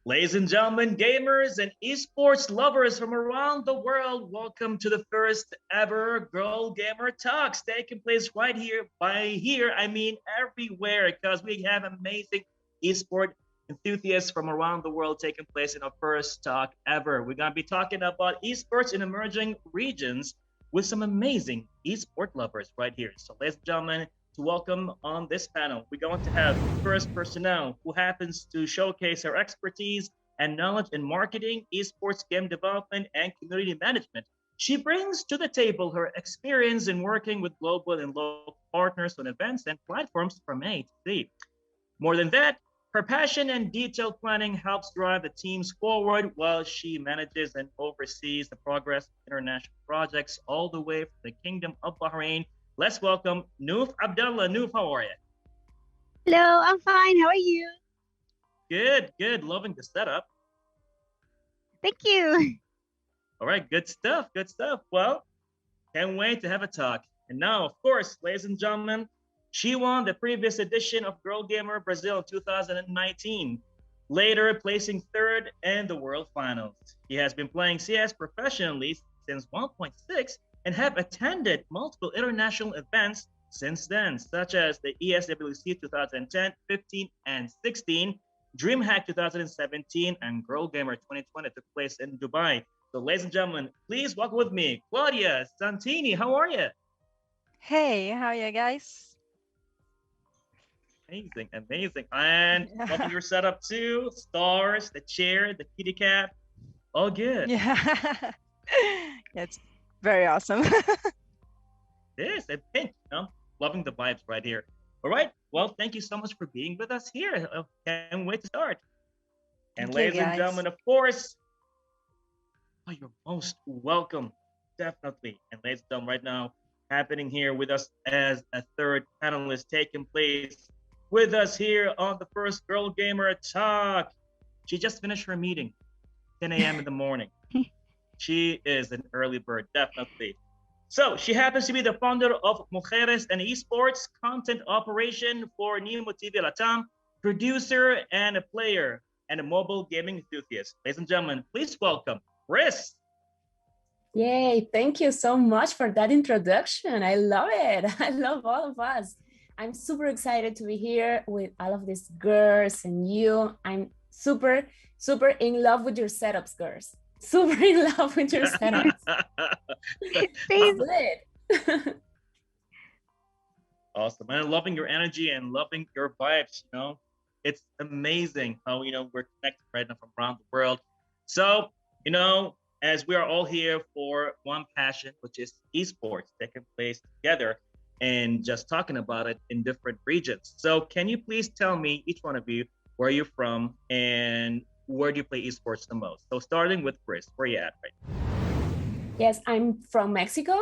Ladies and gentlemen, gamers and esports lovers from around the world, welcome to the first ever Girl Gamer Talks taking place right here. By here, I mean everywhere, because we have amazing esport enthusiasts from around the world taking place in our first talk ever. We're going to be talking about esports in emerging regions with some amazing esport lovers right here. So, ladies and gentlemen, to welcome on this panel, we're going to have first personnel who happens to showcase her expertise and knowledge in marketing, esports, game development, and community management. She brings to the table her experience in working with global and local partners on events and platforms from A to Z. More than that, her passion and detailed planning helps drive the teams forward while she manages and oversees the progress of international projects all the way from the Kingdom of Bahrain. Let's welcome Noof Abdulla. Noof, how are you? Hello, I'm fine. How are you? Good, good. Loving the setup. Thank you. All right, good stuff, good stuff. Well, can't wait to have a talk. And now, of course, ladies and gentlemen, she won the previous edition of Girl Gamer Brazil in 2019, later placing third in the World Finals. She has been playing CS professionally since 1.6 and have attended multiple international events since then, such as the ESWC 2010, 15, and 16, DreamHack 2017, and Girl Gamer 2020 took place in Dubai. So, ladies and gentlemen, please walk with me, Claudia Santini. How are you? Hey, how are you guys? Amazing, amazing. And loving your setup too. Stars, the chair, the kitty cat. All good. Yeah. It's very awesome. This and pink, you know, loving the vibes right here. All right. Well, thank you so much for being with us here. Can't wait to start. And Thank you, ladies and guys. gentlemen, of course, you're most welcome. Definitely. And ladies and gentlemen, right now, happening here with us as a third panelist taking place with us here on the first Girl Gamer Talk. She just finished her meeting, 10 a.m. in the morning. She is an early bird, definitely. So she happens to be the founder of Mujeres and Esports, content operation for Nemo TV Latam, producer and a player and a mobile gaming enthusiast. Ladies and gentlemen, please welcome Chris. Yay, thank you so much for that introduction. I love it. I love all of us. I'm super excited to be here with all of these girls and you. I'm super, super in love with your setups, girls. Super in love with your setups. Same. Lit. Awesome. And loving your energy and loving your vibes, you know. It's amazing how, you know, we're connected right now from around the world. So, you know, as we are all here for one passion, which is esports, taking place together and just talking about it in different regions. So can you please tell me, each one of you, where you're from and where do you play esports the most? So starting with Chris, where you at right now? Yes, I'm from Mexico.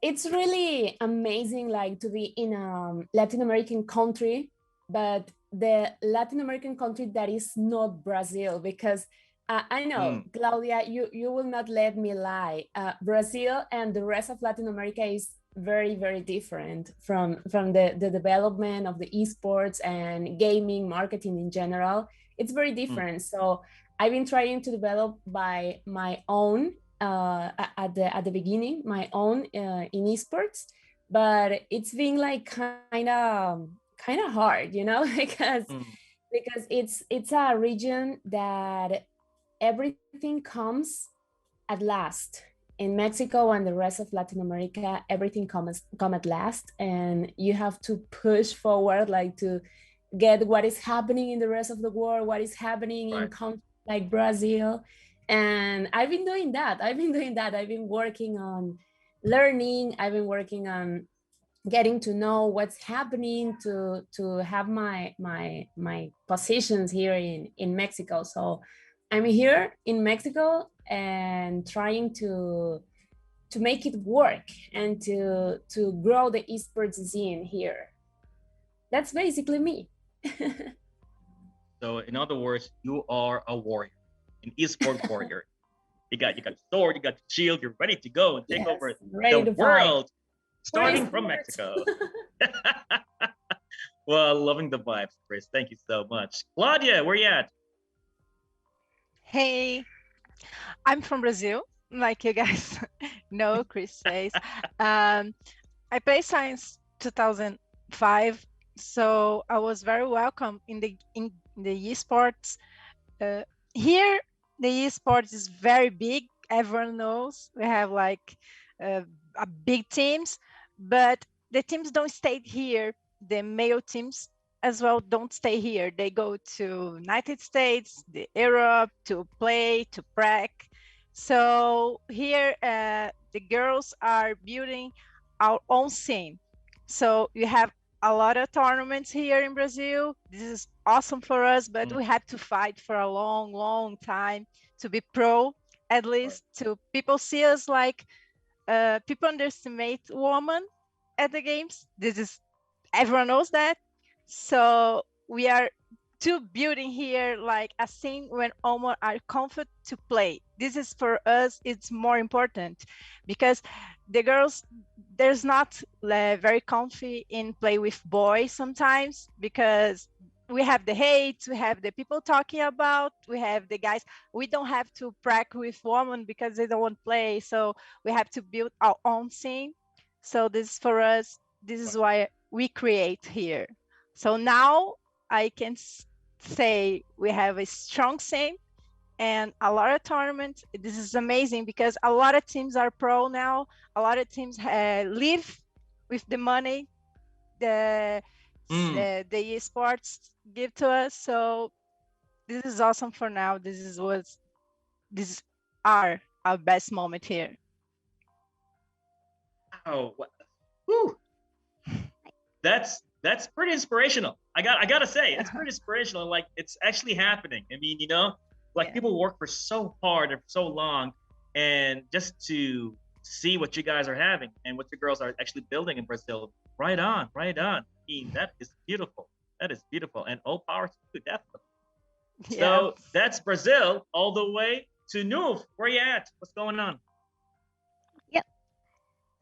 It's really amazing, like, to be in a Latin American country, but the Latin American country that is not Brazil, because I know, Claudia, you will not let me lie. Brazil and the rest of Latin America is very, very different from the development of the esports and gaming marketing in general. It's very different. So I've been trying to develop by my own at the beginning, my own in esports, but it's been like kind of hard, you know, because it's a region that everything comes at last. In Mexico and the rest of Latin America, everything come at last, and you have to push forward, like, to get what is happening in the rest of the world, what is happening in countries like Brazil. And I've been doing that. I've been working on learning. I've been working on getting to know what's happening to have my positions here in Mexico. So I'm here in Mexico and trying to make it work and to grow the esports scene here. That's basically me. So in other words, you are a warrior, an esport warrior. You got the sword, you got the shield, you're ready to go and take over the world, starting from Mexico. Well, loving the vibes, Chris. Thank you so much. Claudia, where you at? Hey, I'm from Brazil, like you guys know, Chris says. Um, I play science 2005, so I was very welcome in the esports. Uh, Here, the esports is very big. Everyone knows we have like uh, a big teams, but the teams don't stay here. The male teams as well don't stay here. They go to United States, the Europe to play, to practice. So here, the girls are building our own scene. So you have a lot of tournaments here in Brazil. This is awesome for us, but we had to fight for a long, long time to be pro, at least to people see us like people underestimate women at the games. This is everyone knows that. So we are to building here like a scene when women are comfort to play. This is for us, it's more important because the girls there's not very comfy in play with boys sometimes because we have the hate, we have the people talking about, we have the guys. We don't have to practice with women because they don't want to play. So we have to build our own scene. So this for us, this is why we create here. So now I can say we have a strong scene and a lot of tournaments. This is amazing because a lot of teams are pro now. A lot of teams live with the money the esports give to us. So this is awesome for now. This is our best moment here. Oh, whew. That's pretty inspirational. I gotta say, it's pretty inspirational. Like it's actually happening. I mean, like people work for so hard and for so long, and just to see what you guys are having and what you girls are actually building in Brazil. Right on, right on. I mean, that is beautiful. That is beautiful, and all power to you, definitely. So that's Brazil all the way to Noof. Where you at? What's going on? Yep.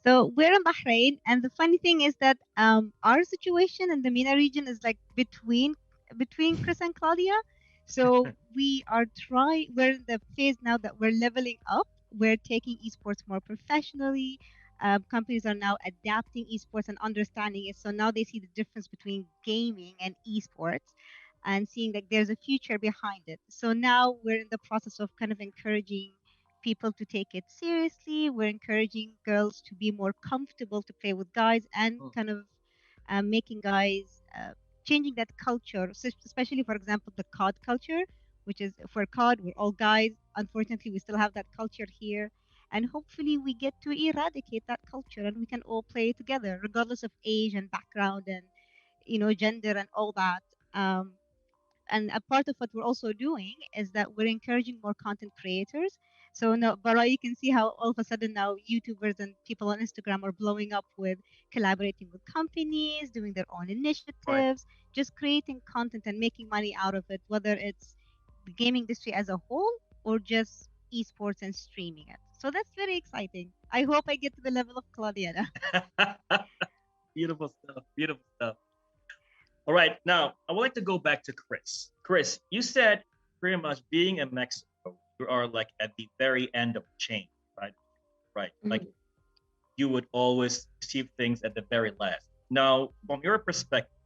So we're in Bahrain, and the funny thing is that our situation in the MENA region is like between Chris and Claudia. So we're in the phase now that we're leveling up. We're taking esports more professionally. Companies are now adapting esports and understanding it. So now they see the difference between gaming and esports and seeing that there's a future behind it. So now we're in the process of kind of encouraging people to take it seriously. We're encouraging girls to be more comfortable to play with guys and kind of making guys changing that culture, especially, for example, the COD culture, which is for COD, we're all guys. Unfortunately, we still have that culture here. And hopefully, we get to eradicate that culture and we can all play together, regardless of age and background and, gender and all that. And a part of what we're also doing is that we're encouraging more content creators. So now, Bara, you can see how all of a sudden now YouTubers and people on Instagram are blowing up with collaborating with companies, doing their own initiatives, just creating content and making money out of it, whether it's the gaming industry as a whole or just esports and streaming it. So that's very exciting. I hope I get to the level of Claudia now. Beautiful stuff. Beautiful stuff. All right, now I would like to go back to Chris. Chris, you said pretty much being in Mexico, you are like at the very end of the chain, right? Right. Like you would always receive things at the very last. Now, from your perspective,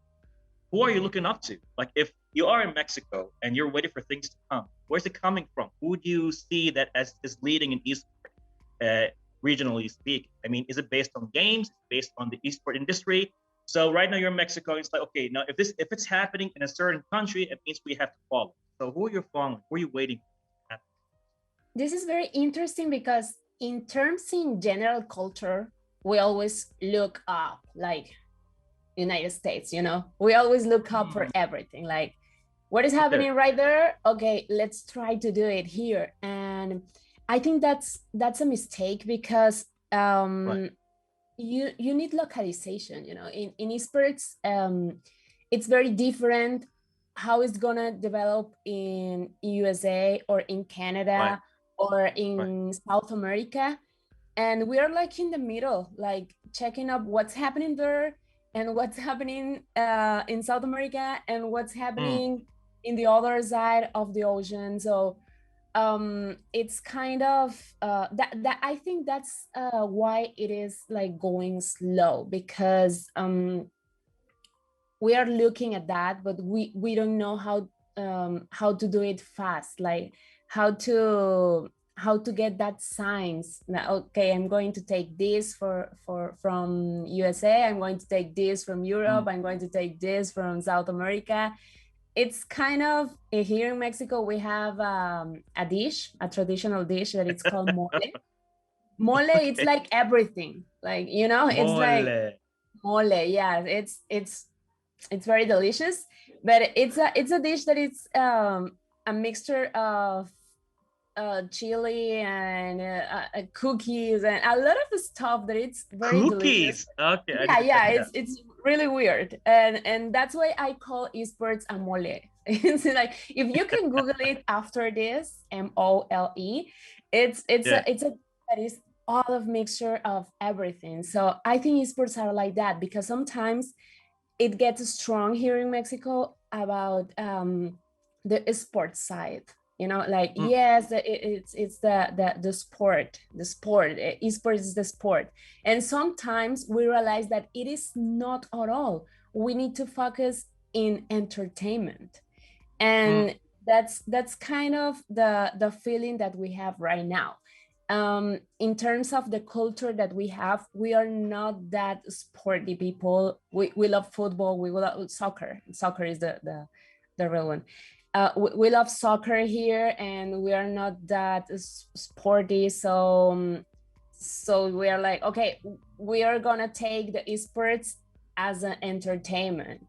who are you looking up to? Like if you are in Mexico and you're waiting for things to come, where's it coming from? Who do you see that as is leading in esports, regionally speaking? I mean, is it based on games? Based on the esport industry? So right now you're in Mexico. It's like, okay, now if it's happening in a certain country, it means we have to follow. So who are you following? Who are you waiting for? This is very interesting because in terms in general culture, we always look up like United States, we always look up for everything. Like what is happening right there? Okay, let's try to do it here. And I think that's a mistake because you need localization, in esports. It's very different how it's gonna develop in USA or in Canada or in South America. And we are like in the middle, like checking up what's happening there. and what's happening in South America and what's happening in the other side of the ocean. So it's kind of that I think that's why it is like going slow, because we are looking at that, but we don't know how to do it fast, like how to get that signs. Now, okay, I'm going to take this from USA, I'm going to take this from Europe, I'm going to take this from South America. It's kind of, here in Mexico we have a dish, a traditional dish that it's called mole. Mole, okay. It's like everything, like, you know, mole. It's like mole. Yeah, it's very delicious, but it's a dish that it's a mixture of chili and cookies and a lot of stuff that it's very delicious. Okay. Yeah, it's really weird, and that's why I call esports a mole. It's like, if you can Google it after this, MOLE, it's that is all of mixture of everything. So I think esports are like that, because sometimes it gets strong here in Mexico about the sports side. You know, like, yes, it's the sport. Esports is the sport. And sometimes we realize that it is not at all. We need to focus in entertainment. And that's kind of the feeling that we have right now. In terms of the culture that we have, we are not that sporty people. We love football, we love soccer. Soccer is the real one. We love soccer here, and we are not that sporty. So we are like, okay, we are gonna take the esports as an entertainment.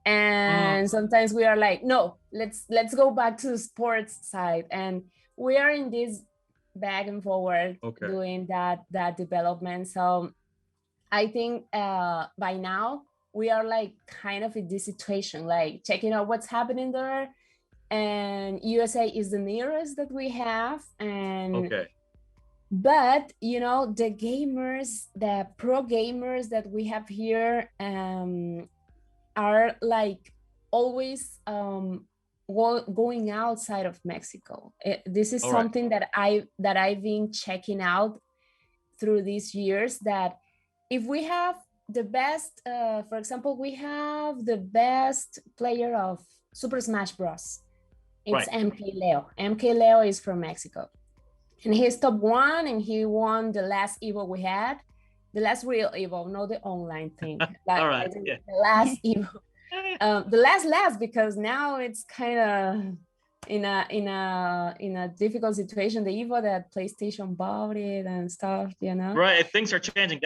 And sometimes we are like, no, let's go back to the sports side. And we are in this back and forward doing that development. So I think by now we are like kind of in this situation, like checking out what's happening there. And USA is the nearest that we have. And but you know, the gamers, the pro gamers that we have here are like always going outside of Mexico. This is something that I've been checking out through these years, that if we have the best, for example, we have the best player of Super Smash Bros. It's MK Leo. MK Leo is from Mexico, and he's top 1, and he won the last Evo we had, the last real Evo, not the online thing. The last Evo. The last, because now it's kind of in a difficult situation. The Evo that PlayStation bought it and stuff, you know. Right, things are changing.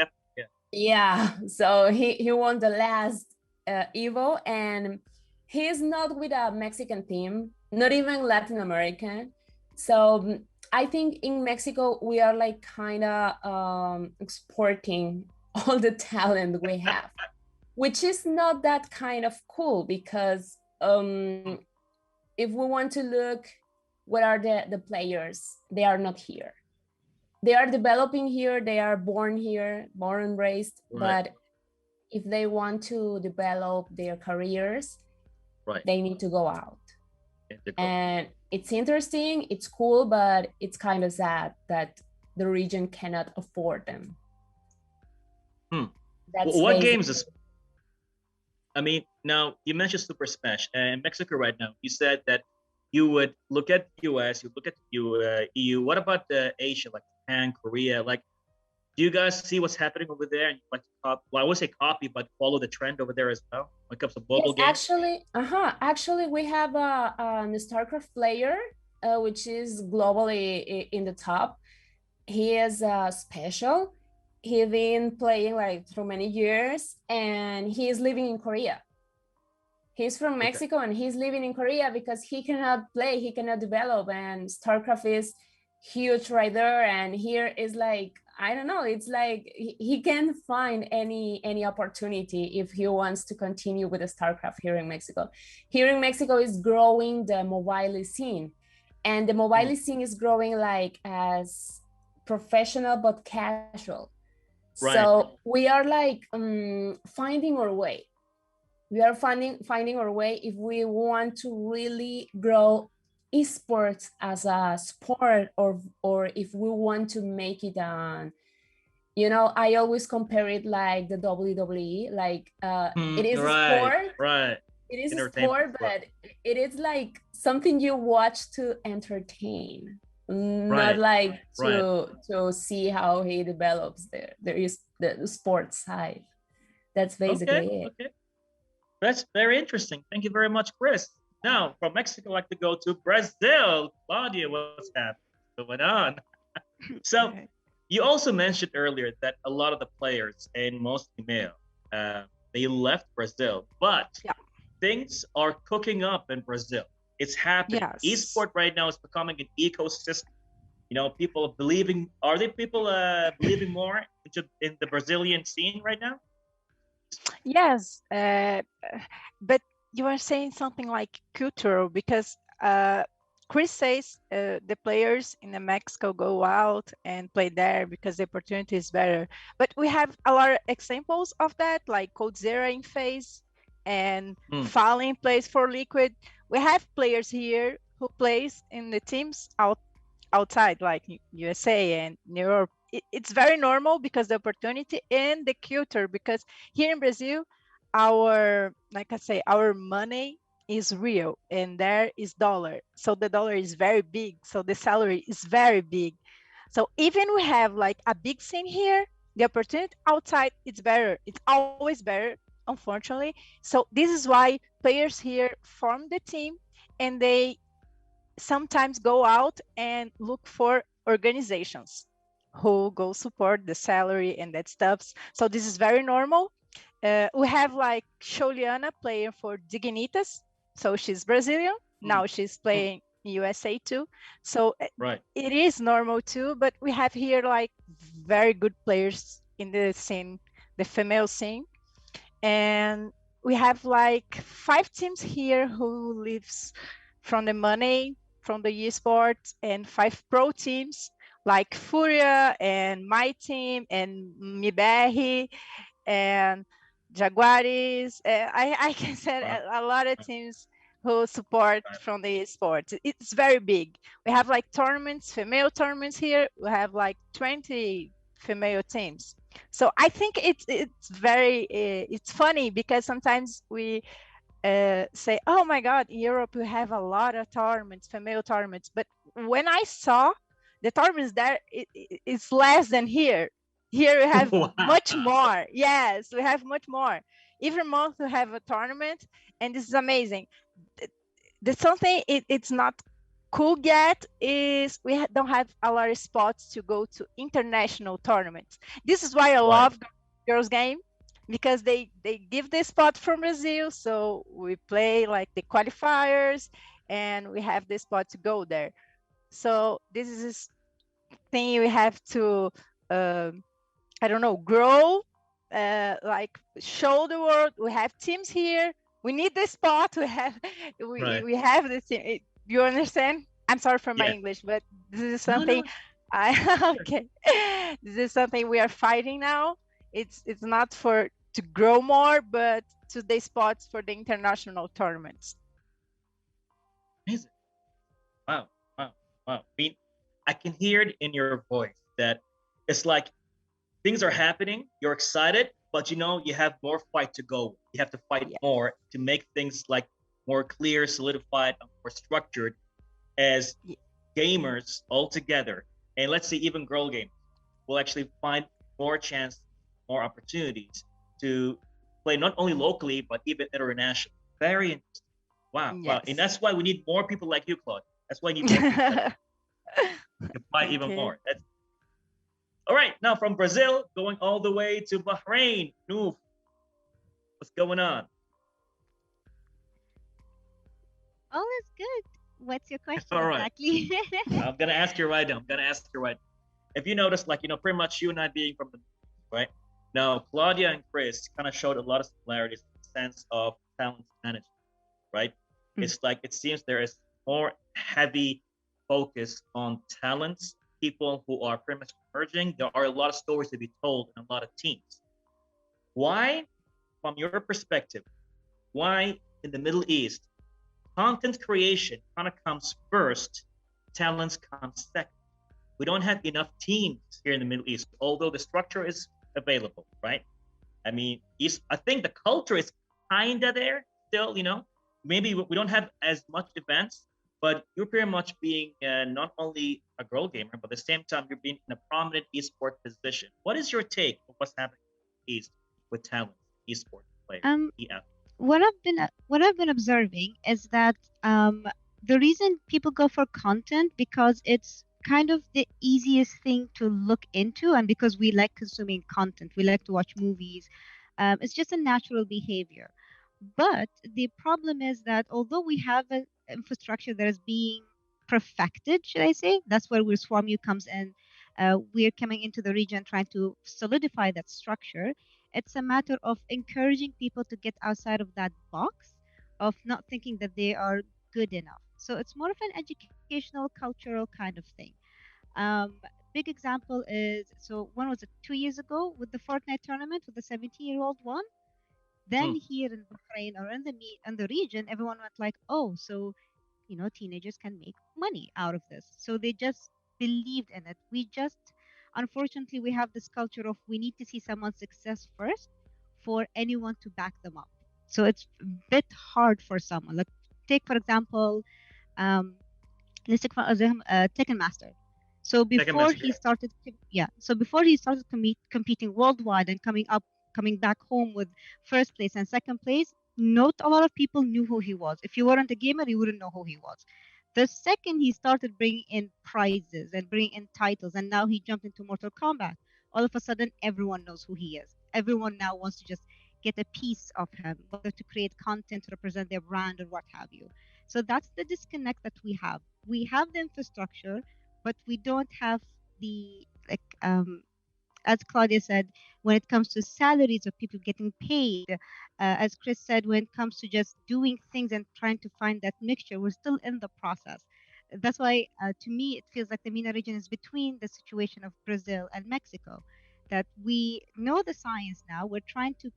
Yeah. So he won the last Evo, and he's not with a Mexican team, not even Latin American. So I think in Mexico we are like kind of exporting all the talent we have. Which is not that kind of cool, because if we want to look, what are the players? They are not here. They are developing here, they are born here, born and raised, but if they want to develop their careers, they need to go out. And it's interesting, it's cool, but it's kind of sad that the region cannot afford them. What games is... I mean, now you mentioned Super Smash in Mexico right now. You said that you would look at US, you look at EU. What about the Asia, like Japan, Korea? Like, do you guys see what's happening over there? And like, well, I would say copy, but follow the trend over there as well when it comes to mobile games. Actually, we have a StarCraft player, which is globally in the top. He is special. He's been playing like through many years, and he's living in Korea. He's from Mexico and he's living in Korea because he cannot play, he cannot develop, and StarCraft is huge right there. And here is like, I don't know, it's like he can't find any opportunity if he wants to continue with the StarCraft here in Mexico. Here in Mexico is growing the mobile scene, and the mobile scene is growing like as professional but casual. So we are like finding our way. We are finding our way if we want to really grow esports as a sport, or if we want to make it an, you know, I always compare it like the WWE, like it is a sport, it is a sport, but it is like something you watch to entertain, not like to see how he develops there is the sports side. That's basically it. Okay. That's very interesting. Thank you very much, Chris. Now, from Mexico, I'd like to go to Brazil. Claudia, what's happening? Going on? So, you also mentioned earlier that a lot of the players, and mostly male, they left Brazil, but things are cooking up in Brazil. It's happening. Esport right now is becoming an ecosystem. You know, people believing. Are there people believing more in the Brazilian scene right now? Yes, but you are saying something like cultural, because Chris says the players in Mexico go out and play there because the opportunity is better. But we have a lot of examples of that, like Coldzera in FaZe and Fallen plays for Liquid. We have players here who plays in the teams outside, like USA and Europe. It's very normal because the opportunity and the culture, because here in Brazil, our, like I say, our money is real and there is dollar. So the dollar is very big. So the salary is very big. So even we have like a big scene here, the opportunity outside, it's better. It's always better, unfortunately. So this is why players here form the team and they sometimes go out and look for organizations who go support the salary and that stuff. So this is very normal. We have like Sholiana playing for Dignitas. So she's Brazilian. Now she's playing USA too. So it is normal too, but we have here like very good players in the scene, the female scene. And we have like 5 teams here who lives from the money, from the esports, and 5 pro teams like Furia and my team and Miberri and Jaguares. I can say a lot of teams who support from the esports. It's very big. We have like tournaments, female tournaments here. We have like 20 female teams. So I think it's very it's funny because sometimes we say, oh my God, in Europe we have a lot of tournaments, female tournaments. But when I saw the tournaments there, it's less than here. Here we have much more. Yes, we have much more. Every month we have a tournament, and this is amazing. The something it's not cool yet is we don't have a lot of spots to go to international tournaments. This is why I love Girls Game, because they give the spot from Brazil, so we play like the qualifiers and we have the spot to go there. So this is this thing we have to I don't know, grow, like show the world we have teams here. We need the spot. We have this team. You understand? I'm sorry for my English, but this is something okay. This is something we are fighting now. It's not for to grow more, but to the spots for the international tournaments. Amazing. Wow. I mean, I can hear it in your voice that it's like things are happening, you're excited, but you know, you have more fight to go. You have to fight more to make things like more clear, solidified, more structured as gamers all together. And let's say even girl gamers will actually find more chance, more opportunities to play not only locally, but even internationally. Very interesting. Wow. Wow. And that's why we need more people like you, Claude. That's why we need more people like you to fight even more. That's all right. Now from Brazil, going all the way to Bahrain. Noof, what's going on? All is good. What's your question exactly? I'm gonna ask you right now. If you notice, like, you know, pretty much you and I being from the right now, Claudia and Chris kind of showed a lot of similarities in the sense of talent management, right? It's like it seems there is more heavy focus on talents people who are pretty much emerging. There are a lot of stories to be told and a lot of teams. Why, from your perspective, why in the Middle East, content creation kind of comes first, talents come second? We don't have enough teams here in the Middle East, although the structure is available, right? I mean, I think the culture is kind of there still, maybe we don't have as much events, but you're pretty much being not only a girl gamer, but at the same time, you're being in a prominent esport position. What is your take on what's happening in the East with talent, esport players, Um, EF? what I've been observing is that the reason people go for content because it's kind of the easiest thing to look into, and because we like consuming content, we like to watch movies. It's just a natural behavior. But the problem is that although we have an infrastructure that is being perfected, should I say, that's where Swarm U comes in. We're coming into the region trying to solidify that structure. It's a matter of encouraging people to get outside of that box of not thinking that they are good enough. So it's more of an educational, cultural kind of thing. Um, Big example is, so when was it? 2 years ago with the Fortnite tournament with the 17-year-old one. Then Mm, here in Bahrain or in the region, everyone went like, oh, so teenagers can make money out of this. So they just believed in it. Unfortunately, we have this culture of we need to see someone's success first for anyone to back them up. So it's a bit hard for someone. Like, take, for example, um, let's take for example, Tekken Master. So second before message. he started, yeah. So before he started competing worldwide and coming back home with first place and second place, not a lot of people knew who he was. If you weren't a gamer, you wouldn't know who he was. The second he started bringing in prizes and bringing in titles, and now he jumped into Mortal Kombat, all of a sudden everyone knows who he is. Everyone now wants to just get a piece of him, whether to create content to represent their brand or what have you. So that's the disconnect that we have. We have the infrastructure, but we don't have the as Claudia said, when it comes to salaries of people getting paid, as Chris said, when it comes to just doing things and trying to find that mixture, we're still in the process. That's why, to me, it feels like the MENA region is between the situation of Brazil and Mexico. That we know the science now, we're trying to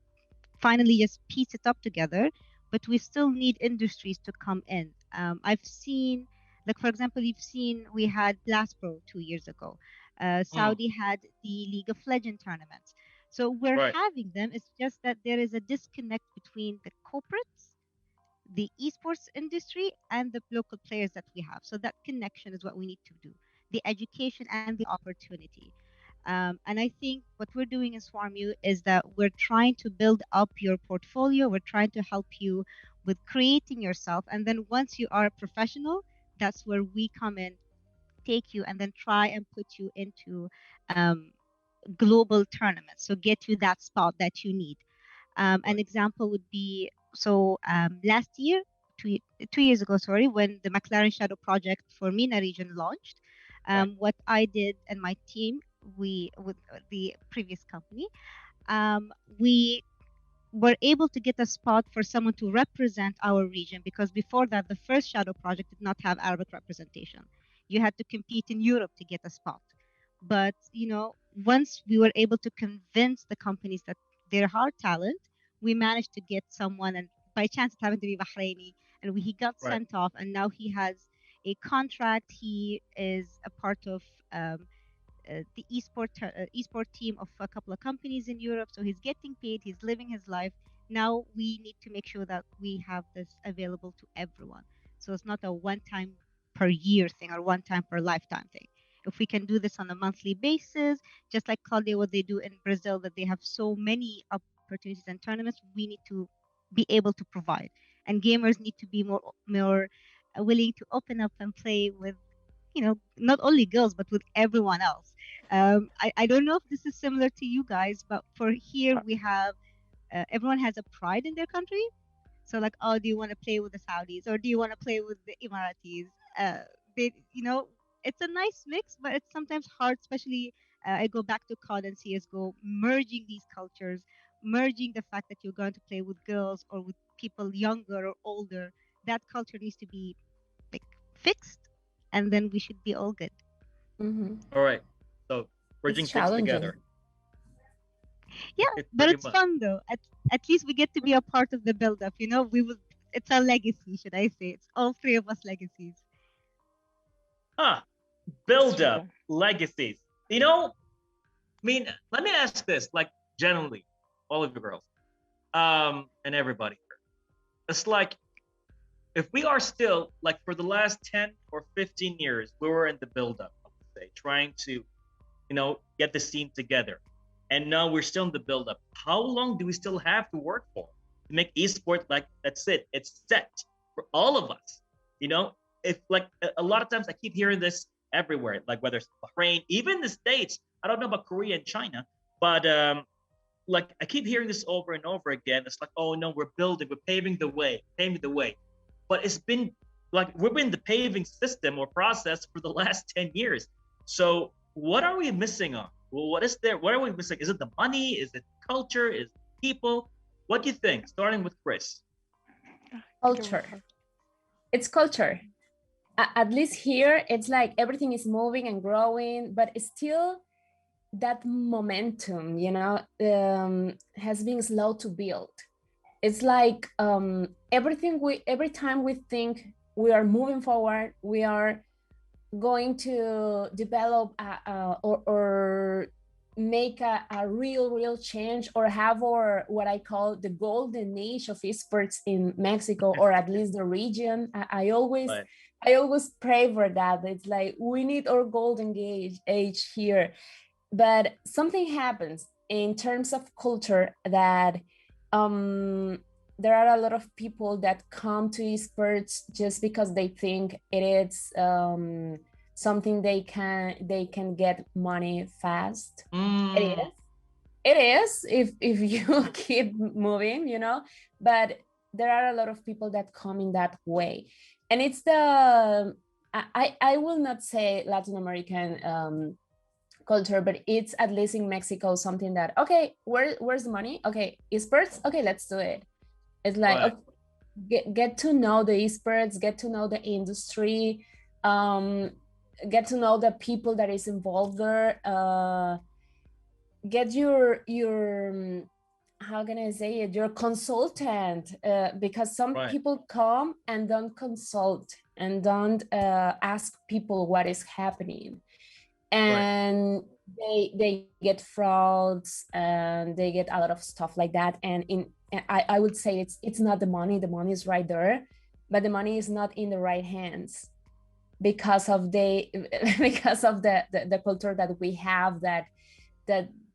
finally just piece it up together, but we still need industries to come in. I've seen, like, for example, you've seen we had Blast Pro 2 years ago. Mm, Saudi had the League of Legends tournaments. So we're right, having them. It's just that there is a disconnect between the corporates, the esports industry, and the local players that we have. So that connection is what we need to do, the education and the opportunity. And I think what we're doing in SwarmU is that we're trying to build up your portfolio. We're trying to help you with creating yourself. And then once you are a professional, that's where we come in, take you, and then try and put you into um, global tournaments. So get you that spot that you need. An right. example would be, so last year, 2 years ago, sorry, when the McLaren Shadow project for MENA region launched, Right. what I did and my team, we with the previous company, we were able to get a spot for someone to represent our region, because before that, the first Shadow project did not have Arabic representation. You had to compete in Europe to get a spot. But once we were able to convince the companies that they're hard talent, we managed to get someone, and by chance it happened to be Bahraini, and he got Right. sent off, and now he has a contract. He is a part of the esport team of a couple of companies in Europe. So he's getting paid, he's living his life. Now we need to make sure that we have this available to everyone. So it's not a one time per year thing or one time per lifetime thing. If we can do this on a monthly basis, just like Claudia, what they do in Brazil, that they have so many opportunities and tournaments, we need to be able to provide. And gamers need to be more willing to open up and play with not only girls, but with everyone else. I don't know if this is similar to you guys, but for here we have everyone has a pride in their country. So like, oh, do you want to play with the Saudis or do you want to play with the Emiratis? It's a nice mix, but it's sometimes hard, especially I go back to COD and CSGO, merging these cultures, merging the fact that you're going to play with girls or with people younger or older. That culture needs to be like fixed, and then we should be all good. All right. So bridging It's things challenging. together. Yeah, It's but pretty it's much. fun though. At least we get to be a part of the build-up. You know, it's our legacy, should I say? It's all three of us legacies. Build up legacies. You know, I mean, let me ask this, like generally, all of you girls, and everybody here. It's like if we are still like for the last 10 or 15 years, we were in the build-up, I would say, trying to, you know, get the scene together. And now we're still in the build-up. How long do we still have to work for to make esports like that's it? It's set for all of us. You know, if like a lot of times I keep hearing this everywhere, like whether it's Bahrain, even the States. I don't know about Korea and China, but like I keep hearing this over and over again. It's like, oh no, we're building, we're paving the way, paving the way. But it's been like we've been the paving system or process for the last 10 years. So what are we missing on? Well, what is there? What are we missing? Is it the money? Is it culture? Is it people? What do you think? Starting with Chris. Culture. It's culture. At least here, it's like everything is moving and growing, but it's still that momentum, you know, has been slow to build. It's like every time we think we are moving forward, we are going to develop or make a real change, or have our what I call the golden age of esports in Mexico, or at least the region. I always Right. I always pray for that. It's like we need our golden age here. But something happens in terms of culture that there are a lot of people that come to esports just because they think it is something they can get money fast. It is if you keep moving, you know, but there are a lot of people that come in that way. And it's the I will not say Latin American culture, but it's at least in Mexico something that, okay, where's the money? Okay, esports, okay, let's do it. It's like, Right. okay, get to know the esports, get to know the industry, get to know the people that is involved there, get your how can I say it, your consultant, because some Right. people come and don't consult and don't ask people what is happening, and they get frauds and they get a lot of stuff like that. And I would say it's not the money is right there, but the money is not in the right hands because of the culture that we have, that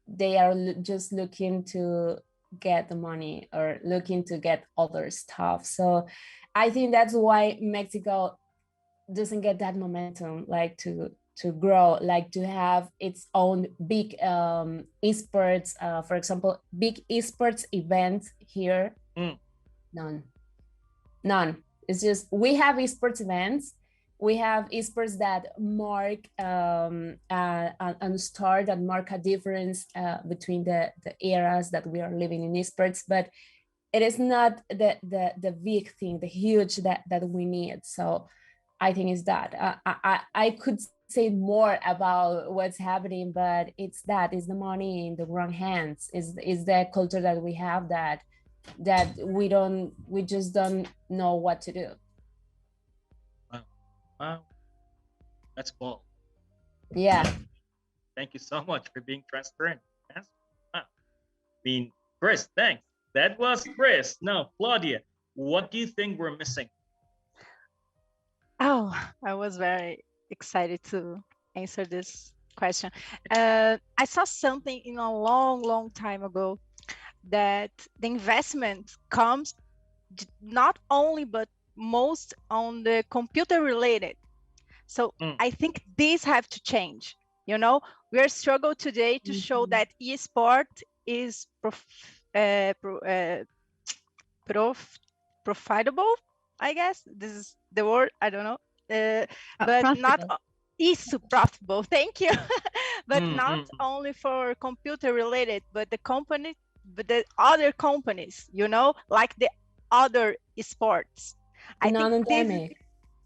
they are just looking to get the money or looking to get other stuff. So I think that's why Mexico doesn't get that momentum, like to grow, like to have its own big esports, for example, big esports events here. None. It's just we have esports events, we have esports that mark and start that mark a difference between the eras that we are living in esports, but it is not the big thing, the huge that we need. So I think it's that. I could say more about what's happening, but it's the money in the wrong hands, is the culture that we have that we just don't know what to do. Wow. That's bold. Yeah. Thank you so much for being transparent. Yes. Wow. I mean, Chris, thanks. That was Chris. Now, Claudia, what do you think we're missing? Oh, I was very excited to answer this question. I saw something in a long time ago that the investment comes not only but most on the computer related. So I think these have to change. You know, we are struggle today to show that esport is profitable. I guess this is the word. I don't know, but Profitable. not is profitable. Thank you, but not only for computer related, but the other companies. You know, like the other sports. I think this,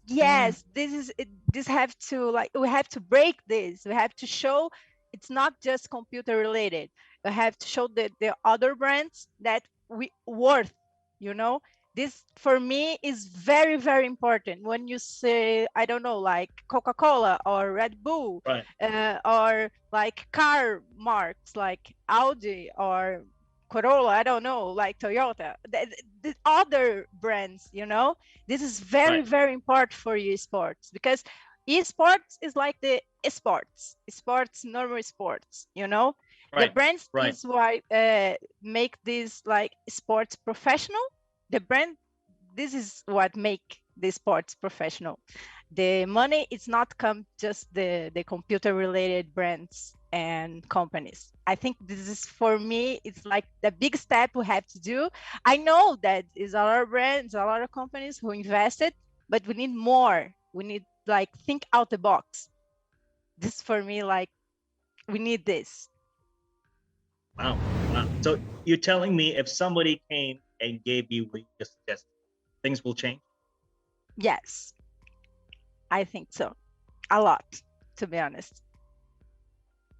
Yes, this is this have to, like, we have to break this. We have to show it's not just computer related. We have to show the other brands that we worth, you know. This for me is very, very important. When you say, I don't know, like Coca-Cola or Red Bull, Right. or like car marks like Audi or Corolla, I don't know, like Toyota, the other brands, you know. This is very, Right. very important for esports, because esports is like the sports, normal sports, you know. The Right. brands Right. is why make this like sports professional. The brand, this is what make the sports professional. The money is not come just the computer related brands and companies. I think this is, for me, it's like the big step we have to do. I know that is a lot of brands, a lot of companies who invested, but we need more. We need, like, think out the box. This for me, like, we need this. Wow. Wow. So you're telling me if somebody came and gave you what you just suggested, things will change? Yes, I think so. A lot, to be honest.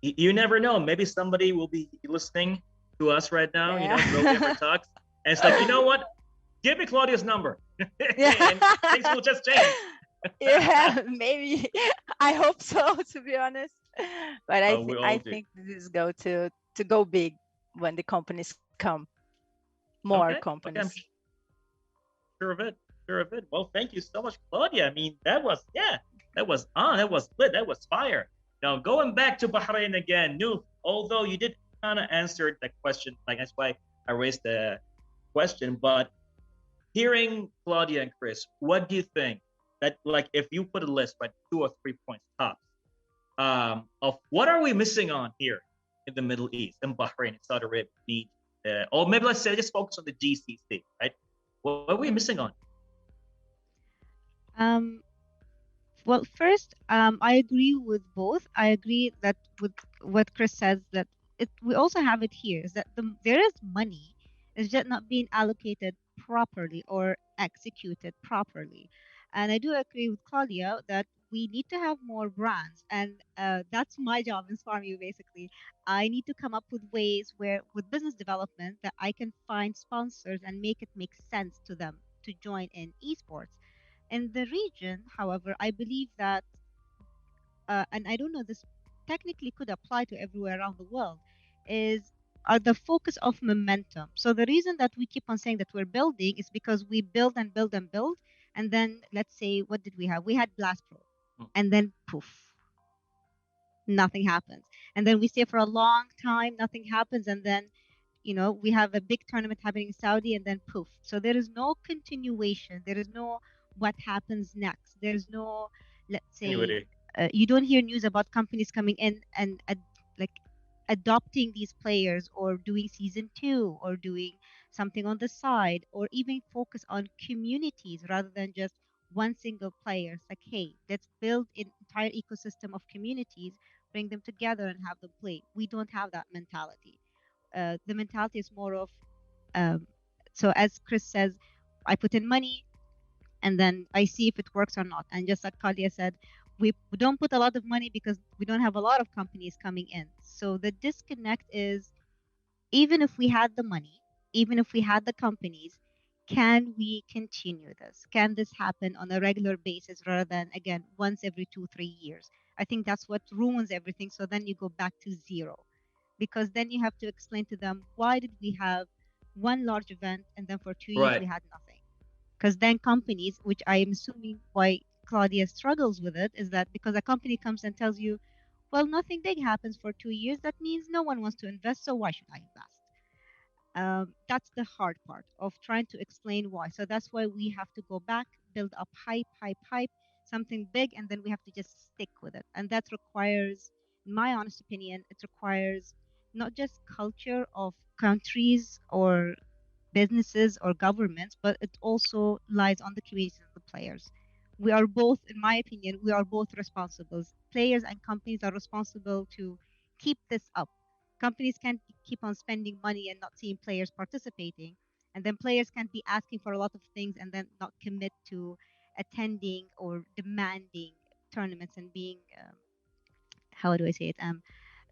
You never know. Maybe somebody will be listening to us right now, Girl Gamer Yeah. Talks. And it's like, you know what? Give me Claudia's number. Yeah. And things will just change. Yeah, maybe. I hope so, to be honest. But Oh, we I all do. think this is go to go big when the companies come, more Okay. Okay. companies. Sure of it. Sure of it. Well, thank you so much, Claudia. I mean, that was, yeah, that was on. That was lit. That was fire. Now, going back to Bahrain again, Noof, although you did kind of answer the question, like that's why I raised the question, but hearing Claudia and Chris, what do you think that, like, if you put a list, right, 2 or 3 points tops, of what are we missing on here in the Middle East, in Bahrain, in Saudi Arabia, or maybe let's say just focus on the GCC, right? What are we missing on? Um, well, first, I agree with both. I agree that with what Chris says, that we also have it here, is that there is money, it's just not being allocated properly or executed properly. And I do agree with Claudia that we need to have more brands, and that's my job in SwarmU basically. I need to come up with ways where, with business development, that I can find sponsors and make it make sense to them to join in esports. In the region, however, I believe that, and I don't know, this technically could apply to everywhere around the world, is are the focus of momentum. So the reason that we keep on saying that we're building is because we build and build and build, and then let's say, what did we have? We had Blast Pro, and then poof, nothing happens. And then we stay for a long time, nothing happens, and then we have a big tournament happening in Saudi, and then poof. So there is no continuation. There is no what happens next. There's no, let's say, Anyway, you don't hear news about companies coming in and like adopting these players, or doing season two, or doing something on the side, or even focus on communities rather than just one single player. It's like, hey, let's build an entire ecosystem of communities, bring them together and have them play. We don't have that mentality. The mentality is more of, um, so as Chris says, I put in money and then I see if it works or not. And just like Claudia said, we don't put a lot of money because we don't have a lot of companies coming in. So the disconnect is, even if we had the money, even if we had the companies, can we continue this? Can this happen on a regular basis rather than, again, once every 2, 3 years? I think that's what ruins everything. So then you go back to zero, because then you have to explain to them, why did we have one large event and then for 2 years right. we had nothing? Because then companies, which I am assuming why Claudia struggles with it, is that because a company comes and tells you, well, nothing big happens for 2 years, that means no one wants to invest, so why should I invest? That's the hard part of trying to explain why. So that's why we have to go back, build up hype, something big, and then we have to just stick with it. And that requires, in my honest opinion, it requires not just culture of countries or businesses or governments, but it also lies on the communities of the players. We are both, in my opinion, we are both responsible. Players and companies are responsible to keep this up. Companies can't keep on spending money and not seeing players participating. And then players can't be asking for a lot of things and then not commit to attending or demanding tournaments and being how do I say it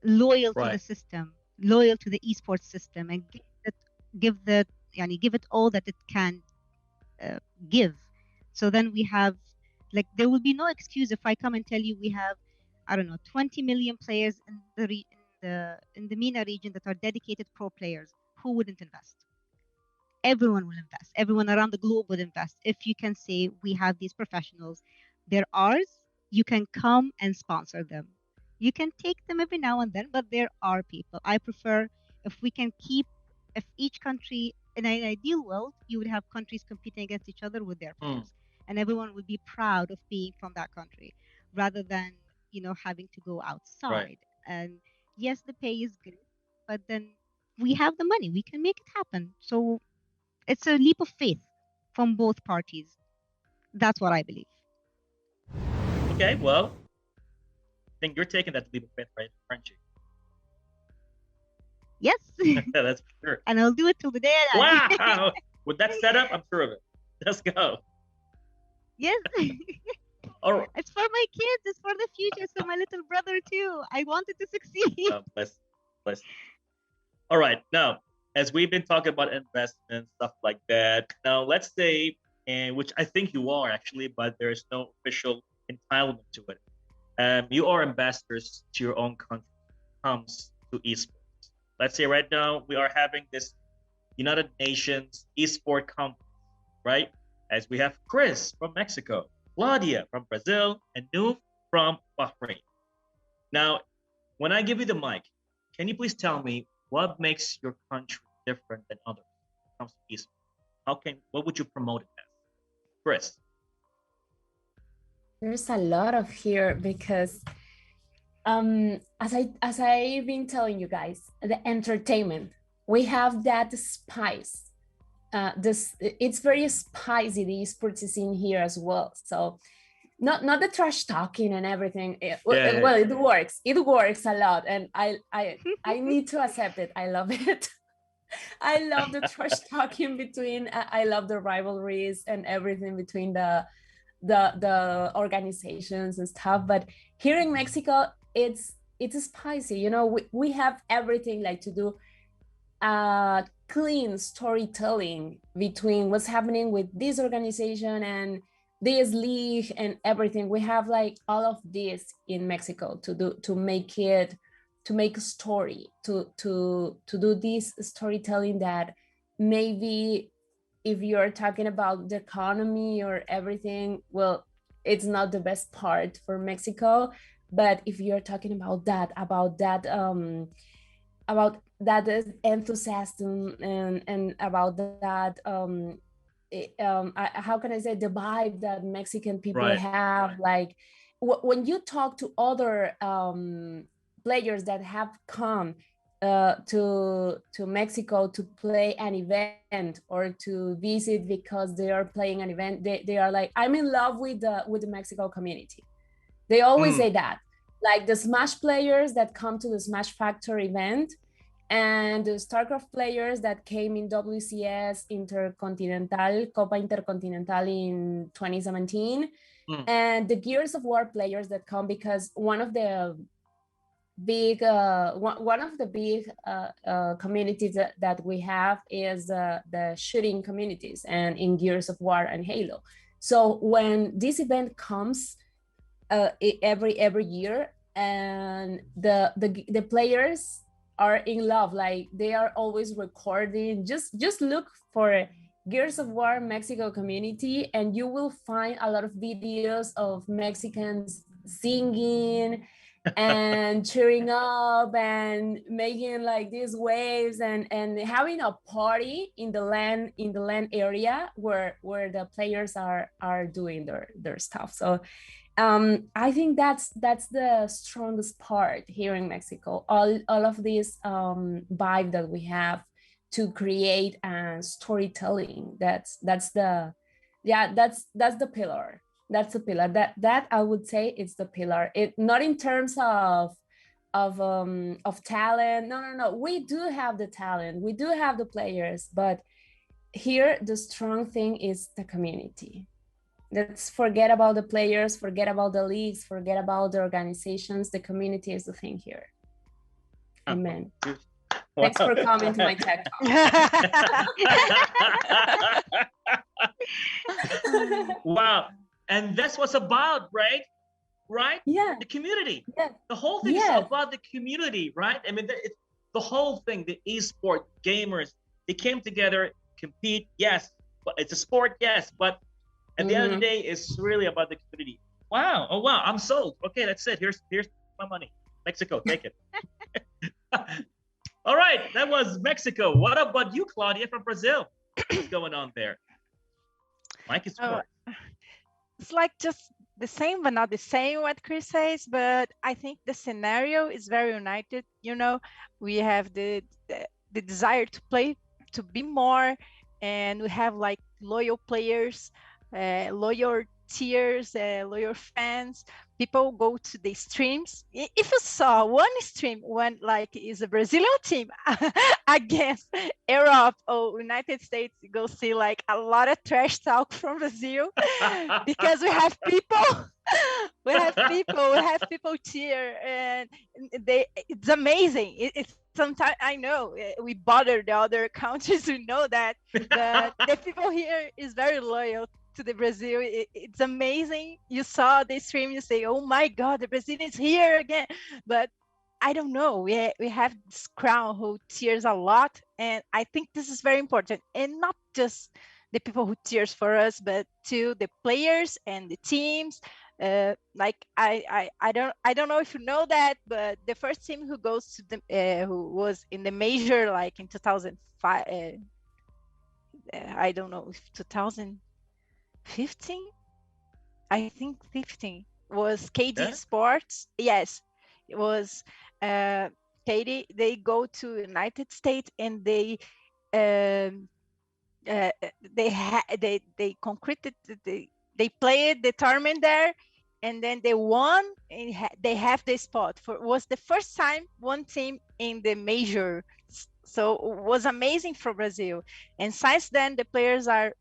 loyal to the system, loyal to the esports system, and give it all that it can give. So then we have, like, there will be no excuse if I come and tell you we have, I don't know, 20 million players in the MENA region that are dedicated pro players. Who wouldn't invest? Everyone will invest. Everyone around the globe would invest. If you can say we have these professionals, they're ours, you can come and sponsor them. You can take them every now and then, but there are people. I prefer if we can keep, if each country, in an ideal world, you would have countries competing against each other with their players, and everyone would be proud of being from that country, rather than having to go outside. And yes, the pay is good, but then we have the money, we can make it happen. So it's a leap of faith from both parties. That's what I believe. Okay, well, I think you're taking that leap of faith, right, aren't you? Yes. That's for sure. And I'll do it till the day I die. Wow! With that setup, I'm sure of it. Let's go. Yes. All right. It's for my kids. It's for the future. It's for my little brother too. I wanted to succeed. Bless. All right. Now, as we've been talking about investments, stuff like that. Now, let's say, and which I think you are actually, but there is no official entitlement to it. You are ambassadors to your own country when it comes to esports. Let's say right now we are having this United Nations Esport Conference, right? As we have Chris from Mexico, Claudia from Brazil, and Noof from Bahrain. Now, when I give you the mic, can you please tell me what makes your country different than others when it comes to esports? What would you promote it as? Chris. There's a lot of here because as I've been telling you guys, the entertainment, we have that spice. It's very spicy, the esports is in here as well. So not the trash talking and everything. It works. It works a lot, and I need to accept it. I love it. I love the trash talking between. I love the rivalries and everything between the organizations and stuff. But here in Mexico, it's spicy. We have everything, like to do clean storytelling between what's happening with this organization and this league and everything. We have like all of this in Mexico to make a story, to do this storytelling that maybe if you're talking about the economy or everything, well, it's not the best part for Mexico. But if you're talking about that enthusiasm and about that how can I say, the vibe that Mexican people have, like when you talk to other players that have come to Mexico to play an event or to visit because they are playing an event, they are like, I'm in love with the Mexico community. They always say that, like the Smash players that come to the Smash Factor event, and the StarCraft players that came in WCS Copa Intercontinental in 2017, and the Gears of War players that come because one of the big communities that we have is the shooting communities, and in Gears of War and Halo. So when this event comes every year, and the players are in love, like they are always recording. Just look for Gears of War Mexico community, and you will find a lot of videos of Mexicans singing and cheering up and making like these waves and having a party in the LAN area where the players are doing their stuff. So I think that's the strongest part here in Mexico. All of this vibe that we have to create storytelling. That's the pillar. That's the pillar. That I would say it's the pillar. It not in terms of talent. No. We do have the talent. We do have the players, but here the strong thing is the community. Let's forget about the players, forget about the leagues, forget about the organizations. The community is the thing here. Amen. Thanks for coming to my TED Talk. Wow. And that's what's about, right? Right? Yeah. The community. Yeah. The whole thing is about the community, right? I mean, it's the whole thing, the esport gamers, they came together, compete, yes, but it's a sport, yes, but at the end of the day, it's really about the community. Wow. Oh, wow. I'm sold. Okay, that's it. Here's my money. Mexico, take it. All right, that was Mexico. What about you, Claudia, from Brazil? What's going on there? Mike is yours. It's like just the same, but not the same what Chris says, but I think the scenario is very united. You know, we have the desire to play, to be more, and we have like loyal players, loyal tiers, loyal fans. People go to the streams. If you saw one stream when like is a Brazilian team against Europe or United States, you go see like a lot of trash talk from Brazil because we have people. We have people cheer, and it's amazing. It's sometimes I know we bother the other countries, we know that, but the people here is very loyal to the Brazil. It's amazing. You saw the stream, you say, oh my God, the Brazilians here again. But I don't know, we have this crowd who cheers a lot, and I think this is very important, and not just the people who cheers for us, but to the players and the teams. Like I don't know if you know that, but the first team who goes to the who was in the major like in 2005, I don't know if 2015, I think 15 was KD Sports. Yes, it was KD. They go to United States and they concreted they played the tournament there, and then they won, and they have the spot for. It was the first time one team in the major, so it was amazing for Brazil. And since then, the players are,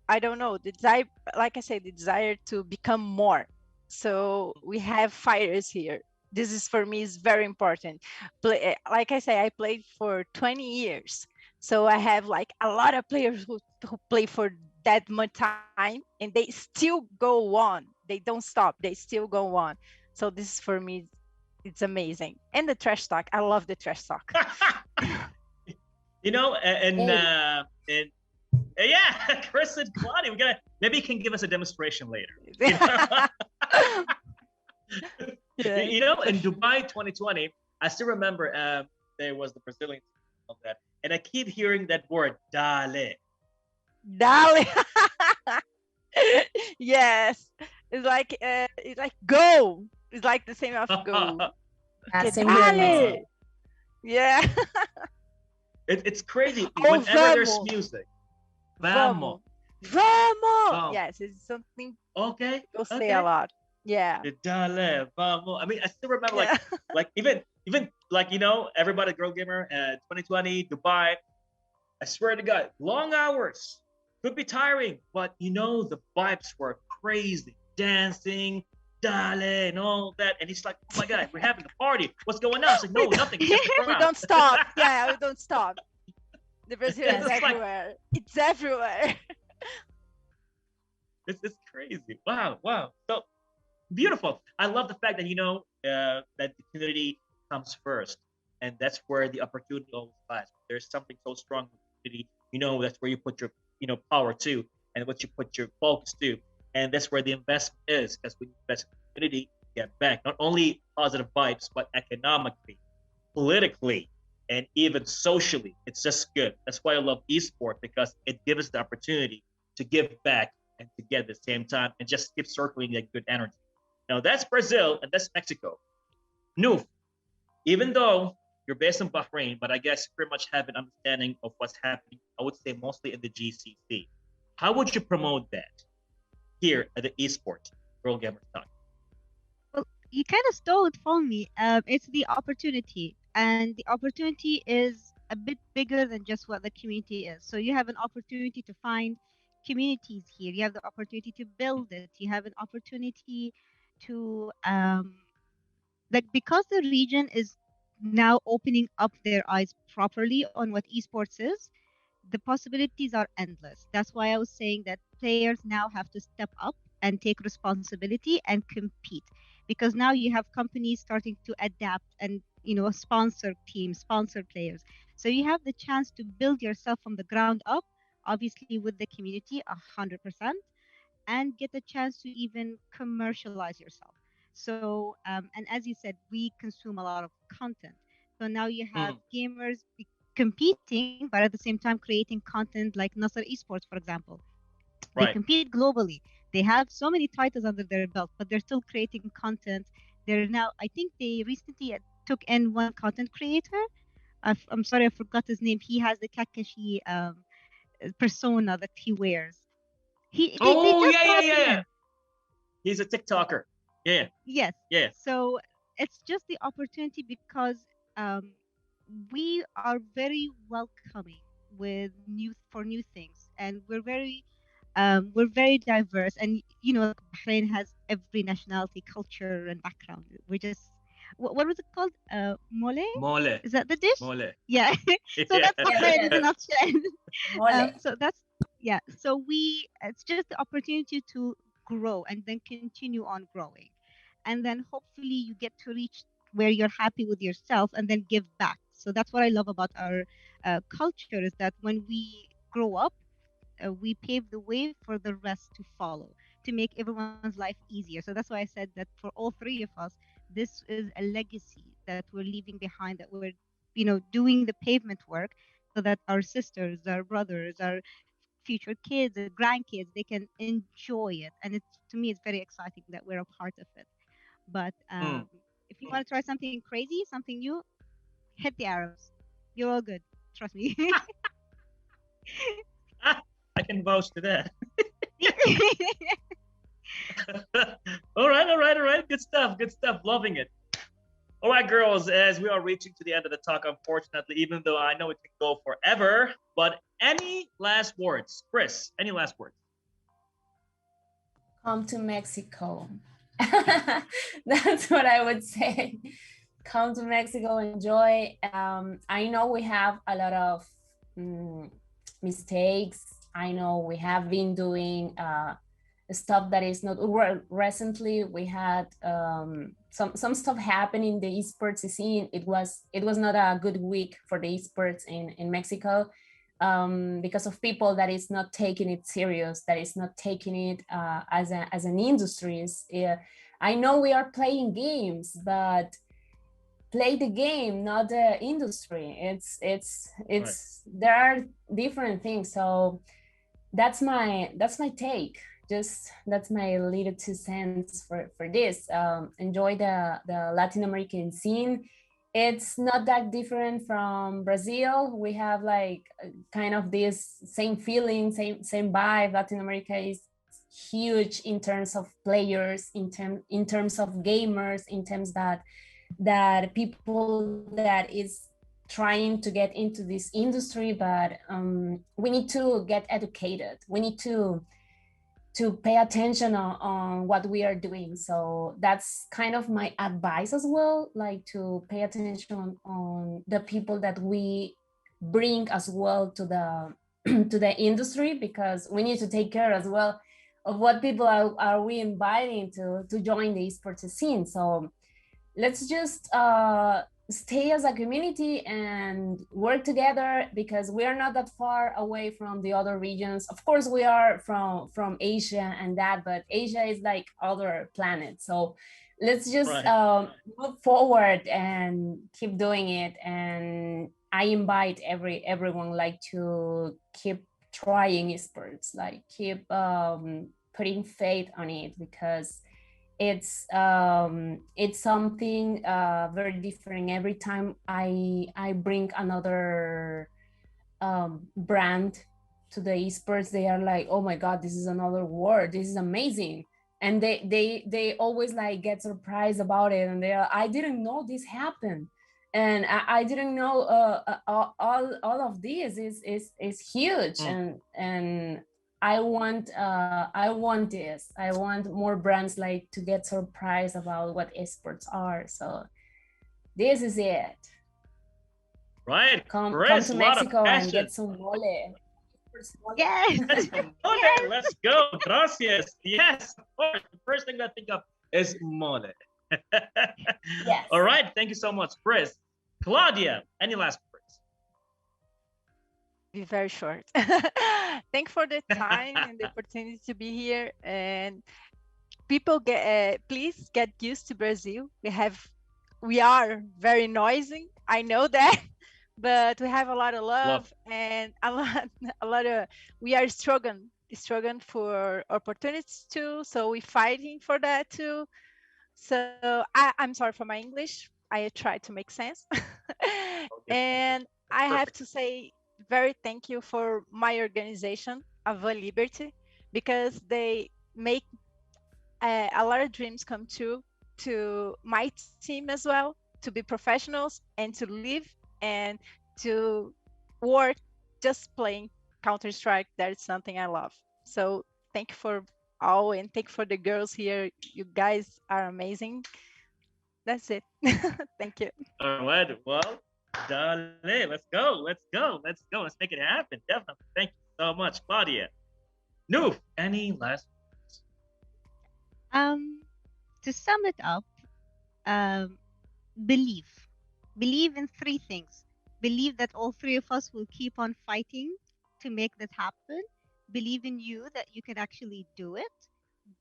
I don't know, the desire, like I said, the desire to become more. So we have fighters here. This is for me is very important. Like I say, I played for 20 years. So I have like a lot of players who play for that much time, and they still go on. They don't stop. They still go on. So this is for me, it's amazing. And the trash talk. I love the trash talk. You know, and yeah, Chris and Claudia, maybe you can give us a demonstration later. You know? Yeah. You know, in Dubai 2020, I still remember there was the Brazilian of that, and I keep hearing that word "dale." Dale. Yes, it's like go. It's like the same as go. Dale. Yeah. It's crazy. Oh, whenever there's music. Vamos. Vamos. Yes, it's something. Okay. People say a lot. Yeah. Dale, vamos. I mean, I still remember like even like, you know, everybody Girl Gamer 2020 Dubai. I swear to God, long hours could be tiring, but you know the vibes were crazy, dancing, dale, and all that. And he's like, oh my God, we're having a party. What's going on? It's like, no, nothing. It's just the We crowd. don't stop. Yeah, we don't stop. The Brazilians It's like- everywhere. It's everywhere. It's crazy. Wow. So beautiful. I love the fact that, you know, that the community comes first, and that's where the opportunity always lies. There's something so strong with the community. You know, that's where you put your, you know, power to, and what you put your focus to, and that's where the investment is. Because when you invest in the community, you get back not only positive vibes, but economically, politically, and even socially. It's just good. That's why I love esports, because it gives us the opportunity to give back and to get at the same time, and just keep circling that good energy. Now that's Brazil and that's Mexico. Noof, even though you're based in Bahrain, but I guess you pretty much have an understanding of what's happening, I would say mostly in the GCC. How would you promote that here at the Esports Girl Gamer Talk? Well, you kind of stole it from me. It's the opportunity, and the opportunity is a bit bigger than just what the community is. So you have an opportunity to find communities here. You have the opportunity to build it. You have an opportunity to like, because the region is now opening up their eyes properly on what esports is, the possibilities are endless. That's why I was saying that players now have to step up and take responsibility and compete, because now you have companies starting to adapt and, you know, sponsor teams, sponsor players. So you have the chance to build yourself from the ground up, obviously with the community 100%, and get a chance to even commercialize yourself. So, and as you said, we consume a lot of content. So now you have gamers competing, but at the same time creating content like Nasser Esports, for example. They Right. compete globally. They have so many titles under their belt, but they're still creating content. They're now, I think they recently took in one content creator. I'm sorry, I forgot his name. He has the Kakashi persona that he wears. They Oh, just yeah, yeah, brought yeah, him yeah. in. He's a TikToker. Yeah, Yes. yeah. So it's just the opportunity, because um, we are very welcoming with new things, and we're very diverse. And you know, Bahrain has every nationality, culture, and background. We're just what was it called? Mole? Mole. Is that the dish? Mole. Yeah. So Yeah. that's Bahrain in a Yes. nutshell. Mole. So that's, yeah. So it's just the opportunity to grow and then continue on growing, and then hopefully you get to reach where you're happy with yourself and then give back. So that's what I love about our culture, is that when we grow up, we pave the way for the rest to follow, to make everyone's life easier. So that's why I said that for all three of us, this is a legacy that we're leaving behind, that we're, you know, doing the pavement work, so that our sisters, our brothers, our future kids and grandkids, they can enjoy it. And it's, to me, it's very exciting that we're a part of it. But if you want to try something crazy, something new, hit the Arabs. You're all good. Trust me. I can vouch to that. All right, all right, all right. Good stuff. Good stuff. Loving it. All right, girls, as we are reaching to the end of the talk, unfortunately, even though I know it can go forever, but any last words? Chris, any last words? Come to Mexico. That's what I would say. Come to Mexico, enjoy. I know we have a lot of mistakes. I know we have been doing stuff that is not. Recently, we had some stuff happen in the esports scene. It was not a good week for the esports in Mexico, because of people that is not taking it serious, that is not taking it as an industry. I know we are playing games, but play the game, not the industry. It's Right. There are different things. So that's my take. Just that's my little 2 cents for this. Enjoy the Latin American scene. It's not that different from Brazil. We have like kind of this same feeling, same vibe. Latin America is huge in terms of players, in terms of gamers, in terms that people that is trying to get into this industry, but we need to get educated. We need to pay attention on what we are doing. So that's kind of my advice as well, like to pay attention on the people that we bring as well to the to the industry, because we need to take care as well of what people are we inviting to join the esports scene. So let's just stay as a community and work together, because we are not that far away from the other regions. Of course, we are from Asia and that, but Asia is like other planets. So let's just move forward and keep doing it. And I invite everyone like to keep trying esports, like keep putting faith on it, because it's something very different. Every time I bring another brand to the esports, they are like, oh my god, this is another world, this is amazing. And they always like get surprised about it, and they are, I didn't know this happened, and I didn't know all of this is huge. And I want this. I want more brands like to get surprised about what esports are. So this is it. Right. Come Chris, to a lot of Mexico and passion. get some mole. Yes. Yes, mole. Let's go. Gracias. Yes, of course. The first thing I think of is mole. Yes. All right. Thank you so much, Chris. Claudia, any last words? Be very short. Thank for the time and the opportunity to be here. And people get please get used to Brazil. We are very noisy. I know that, but we have a lot of love and a lot of we are struggling for opportunities too. So we're fighting for that too. So I'm sorry for my English. I try to make sense. And I have to say very thank you for my organization, Ava Liberty, because they make a lot of dreams come true to my team as well, to be professionals and to live and to work just playing Counter-Strike. That is something I love. So thank you for all and thank you for the girls here. You guys are amazing. That's it. Thank you. All right. Well, dale. Let's go. Let's go. Let's go. Let's make it happen. Definitely. Thank you so much, Claudia. Noof, any last words? To sum it up, um, believe. Believe in three things. Believe that all three of us will keep on fighting to make this happen. Believe in you that you can actually do it.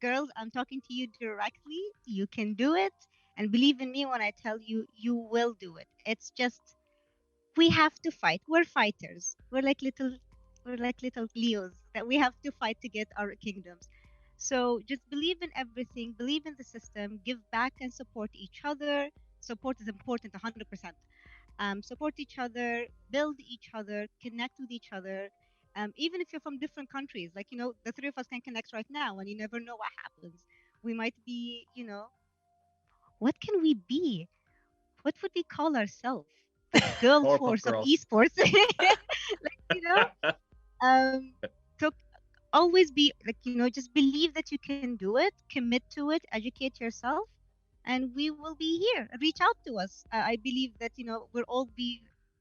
Girls, I'm talking to you directly. You can do it. And believe in me when I tell you, you will do it. It's just, we have to fight. We're fighters. We're like little Leos that we have to fight to get our kingdoms. So just believe in everything, believe in the system, give back and support each other. Support is important 100%. Support each other, build each other, connect with each other. Even if you're from different countries, like, the three of us can connect right now and you never know what happens. We might be, what can we be? What would we call ourselves? The girl force of esports. like, so always be like, just believe that you can do it, commit to it, educate yourself, and we will be here. Reach out to us. I believe that we'll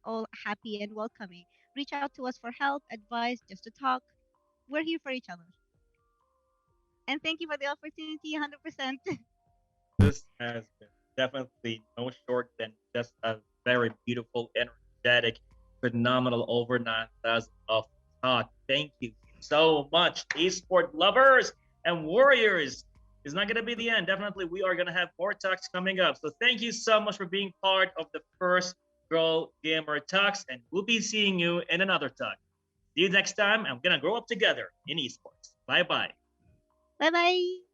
all happy and welcoming. Reach out to us for help, advice, just to talk. We're here for each other. And thank you for the opportunity. 100%. This has been definitely no short than just a very beautiful, energetic, phenomenal over 9,000 of talk. Thank you so much, esport lovers and warriors. It's not going to be the end. Definitely, we are going to have more talks coming up. So thank you so much for being part of the first Girl Gamer Talks, and we'll be seeing you in another talk. See you next time. I'm going to grow up together in esports. Bye-bye. Bye-bye.